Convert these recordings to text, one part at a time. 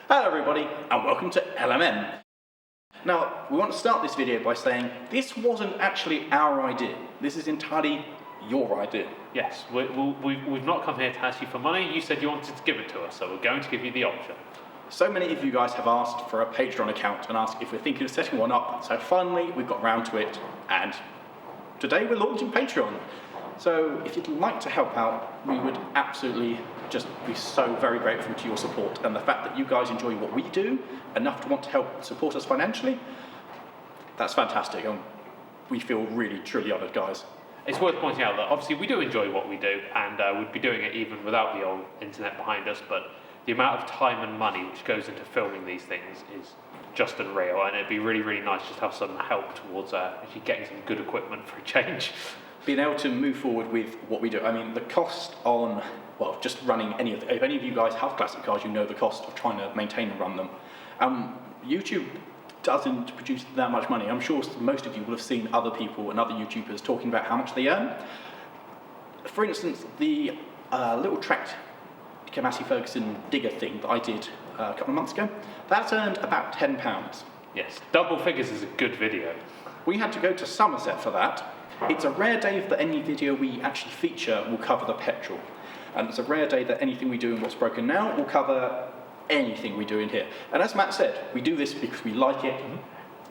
Hello everybody and welcome to LMM. Now we want to start this video by saying this wasn't actually our idea. This is entirely your idea. Yes, we've not come here to ask you for money. You said you wanted to give it to us, so we're going to give you the option. So many of you guys have asked for a Patreon account and asked if we're thinking of setting one up, so finally we've got round to it and today we're launching Patreon. So if you'd like to help out, we would absolutely just be so very grateful to your support, and the fact that you guys enjoy what we do enough to want to help support us financially, that's fantastic, and we feel really truly honoured, guys. It's worth pointing out that obviously we do enjoy what we do, and we'd be doing it even without the old internet behind us, but the amount of time and money which goes into filming these things is just unreal, and it'd be really, really nice just to have some help towards actually getting some good equipment for a change. Being able to move forward with what we do. I mean, the cost on, well, just running if any of you guys have classic cars, you know the cost of trying to maintain and run them. YouTube doesn't produce that much money. I'm sure most of you will have seen other people and other YouTubers talking about how much they earn. For instance, the little tracked Massey Ferguson digger thing that I did a couple of months ago, that's earned about £10. Yes, double figures is a good video. We had to go to Somerset for that. It's a rare day that any video we actually feature will cover the petrol. And it's a rare day that anything we do in What's Broken Now will cover anything we do in here. And as Matt said, we do this because we like it,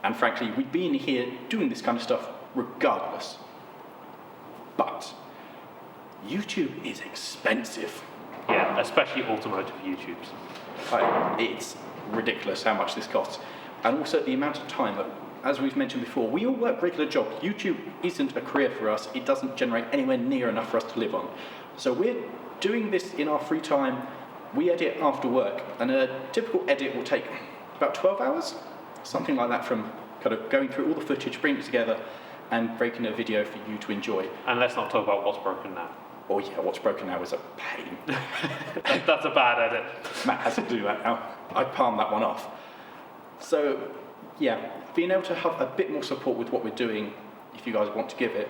and frankly, we'd be in here doing this kind of stuff regardless. But YouTube is expensive. Yeah, especially automotive YouTubes. It's ridiculous how much this costs. And also the amount of time that, as we've mentioned before, we all work regular jobs. YouTube isn't a career for us. It doesn't generate anywhere near enough for us to live on. So we're doing this in our free time. We edit after work, and a typical edit will take about 12 hours, something like that, from kind of going through all the footage, bringing it together, and breaking a video for you to enjoy. And let's not talk about What's Broken Now. Oh yeah, What's Broken Now is a pain. That's a bad edit. Matt has to do that now. I palmed that one off. So, yeah, being able to have a bit more support with what we're doing, if you guys want to give it,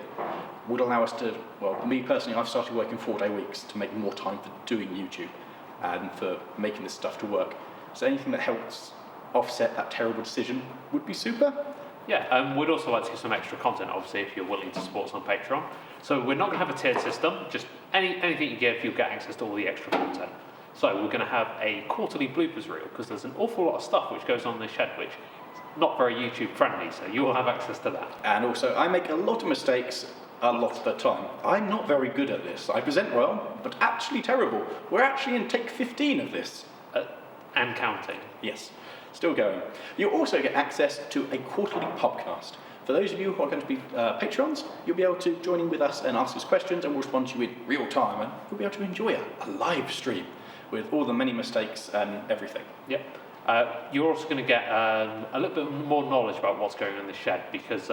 would allow us to, well, me personally, I've started working 4-day weeks to make more time for doing YouTube and for making this stuff to work. So anything that helps offset that terrible decision would be super. Yeah, and we'd also like to give some extra content, obviously, if you're willing to support us on Patreon. So we're not going to have a tiered system, just anything you give, you'll get access to all the extra content. So we're going to have a quarterly bloopers reel, because there's an awful lot of stuff which goes on in the shed, which not very YouTube friendly, so you will have access to that. And also, I make a lot of mistakes a lot of the time. I'm not very good at this. I present well, but actually terrible. We're actually in take 15 of this. And counting. Yes, still going. You'll also get access to a quarterly podcast. For those of you who are going to be patrons, you'll be able to join in with us and ask us questions, and we'll respond to you in real time, and you'll be able to enjoy a live stream with all the many mistakes and everything. Yep. You're also going to get a little bit more knowledge about what's going on in the shed, because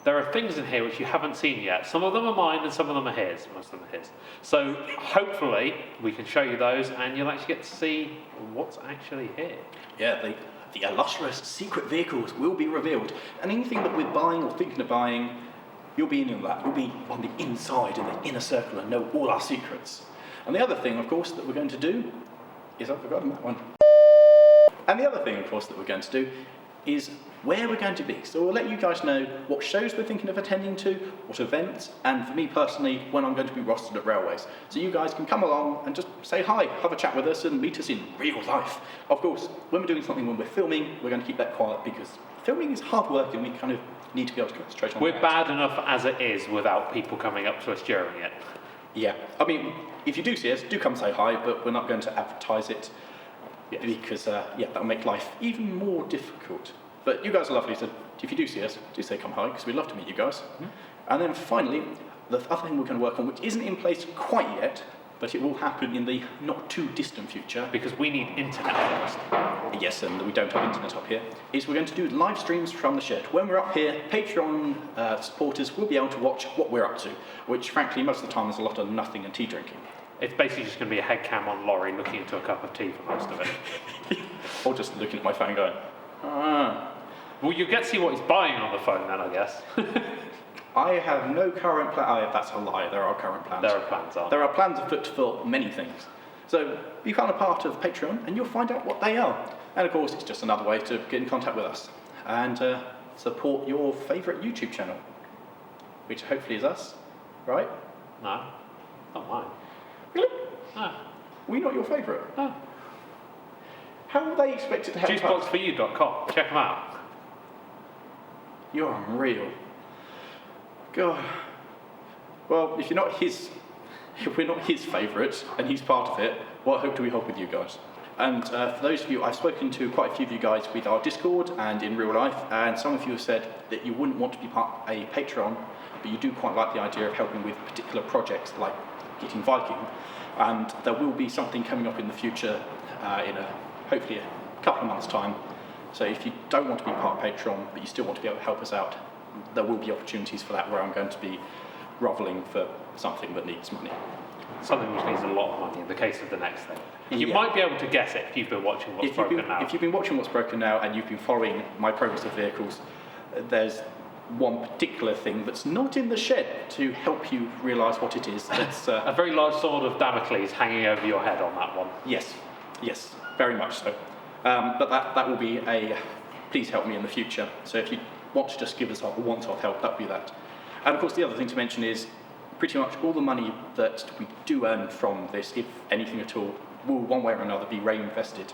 there are things in here which you haven't seen yet. Some of them are mine and some of them are his. Most of them are his. So hopefully we can show you those and you'll actually get to see what's actually here. Yeah, the illustrious secret vehicles will be revealed, and anything that we're buying or thinking of buying, you'll be in on that. You'll be on the inside, in the inner circle, and know all our secrets. And the other thing, of course, that we're going to do is, I've forgotten that one. And the other thing, of course, that we're going to do is where we're going to be. So we'll let you guys know what shows we're thinking of attending to, what events, and for me personally, when I'm going to be rostered at railways. So you guys can come along and just say hi, have a chat with us, and meet us in real life. Of course, when we're doing something, when we're filming, we're going to keep that quiet, because filming is hard work and we kind of need to be able to concentrate on We're that. bad enough as it is without people coming up to us during it. Yeah, I mean, if you do see us, do come say hi, but we're not going to advertise it. Yes. Because, that'll make life even more difficult. But you guys are lovely, so if you do see us, do say come hi, because we'd love to meet you guys. Mm-hmm. And then finally, the other thing we're going to work on, which isn't in place quite yet, but it will happen in the not too distant future. Because we need internet first. Yes, and we don't have internet up here, is we're going to do live streams from the shed. When we're up here, Patreon supporters will be able to watch what we're up to, which frankly, most of the time, there's a lot of nothing and tea drinking. It's basically just going to be a head cam on Lawrie looking into a cup of tea for most of it. Or just looking at my phone going, ah. Well, you get to see what he's buying on the phone then, I guess. I have no current plan. Oh, yeah, that's a lie. There are current plans. There are plans, aren't there? There are plans afoot for many things. So become a part of Patreon and you'll find out what they are. And of course, it's just another way to get in contact with us and support your favourite YouTube channel, which hopefully is us, right? No, not mine. Really? No. We're not your favourite? No. How will they expect it to help us? Juiceboxforyou.com. Check them out. You're unreal. God. Well, if we're not his favourite and he's part of it, what hope do we hold with you guys? And for those of you, I've spoken to quite a few of you guys with our Discord and in real life, and some of you have said that you wouldn't want to be part of a Patreon, but you do quite like the idea of helping with particular projects like getting Viking. And there will be something coming up in the future in hopefully a couple of months' time. So if you don't want to be part of Patreon, but you still want to be able to help us out, there will be opportunities for that where I'm going to be grovelling for something that needs money. Something which needs a lot of money in the case of the next thing. You Yeah. might be able to guess it if you've been watching What's Broken Now. If you've been watching What's Broken Now and you've been following my progress of vehicles, there's one particular thing that's not in the shed to help you realise what it is. That's a very large sword of Damocles hanging over your head on that one. Yes, very much so. But that will be a please help me in the future. So if you want to just give us a once-off help, that would be that. And of course the other thing to mention is pretty much all the money that we do earn from this, if anything at all, will one way or another be reinvested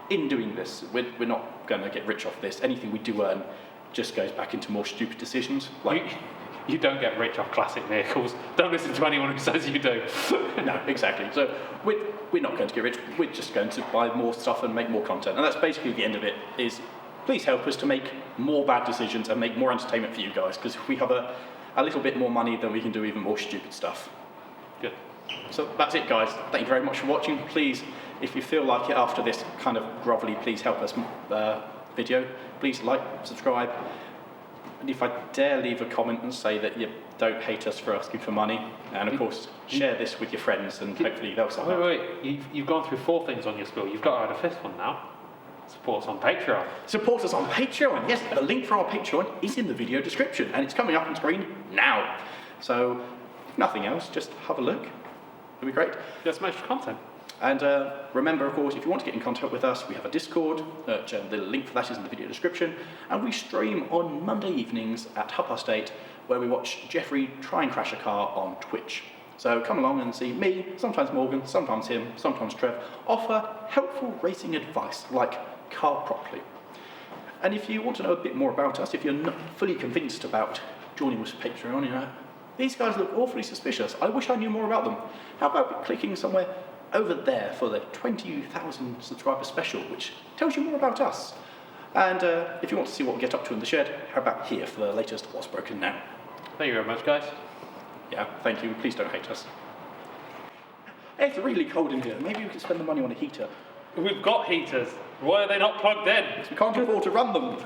in doing this. We're not going to get rich off this. Anything we do earn just goes back into more stupid decisions. You don't get rich off classic vehicles. Don't listen to anyone who says you do. No, exactly. So we're not going to get rich. We're just going to buy more stuff and make more content. And that's basically the end of it, is please help us to make more bad decisions and make more entertainment for you guys, because if we have a little bit more money, then we can do even more stupid stuff. Good. So that's it, guys. Thank you very much for watching. Please, if you feel like it after this kind of grovelly please help us video, please like, subscribe. And if I dare leave a comment and say that you don't hate us for asking for money, and of course share this with your friends and hopefully they'll sign up. Wait, you've gone through 4 things on your spiel. You've got to add a 5th one now. Support us on Patreon. Support us on Patreon. Yes, the link for our Patreon is in the video description and it's coming up on screen now. So if nothing else, just have a look. It'll be great. Get some extra content. And remember, of course, if you want to get in contact with us, we have a Discord. The link for that is in the video description. And we stream on Monday evenings at 8:30, where we watch Jeffrey try and crash a car on Twitch. So come along and see me, sometimes Morgan, sometimes him, sometimes Trev, offer helpful racing advice, like car properly. And if you want to know a bit more about us, if you're not fully convinced about joining us for Patreon, these guys look awfully suspicious. I wish I knew more about them. How about clicking somewhere over there for the 20,000 subscriber special, which tells you more about us. And if you want to see what we get up to in the shed, how about here for the latest What's Broken Now. Thank you very much, guys. Yeah, thank you. Please don't hate us. It's really cold in here. Maybe we could spend the money on a heater. We've got heaters. Why are they not plugged in? We can't afford to run them.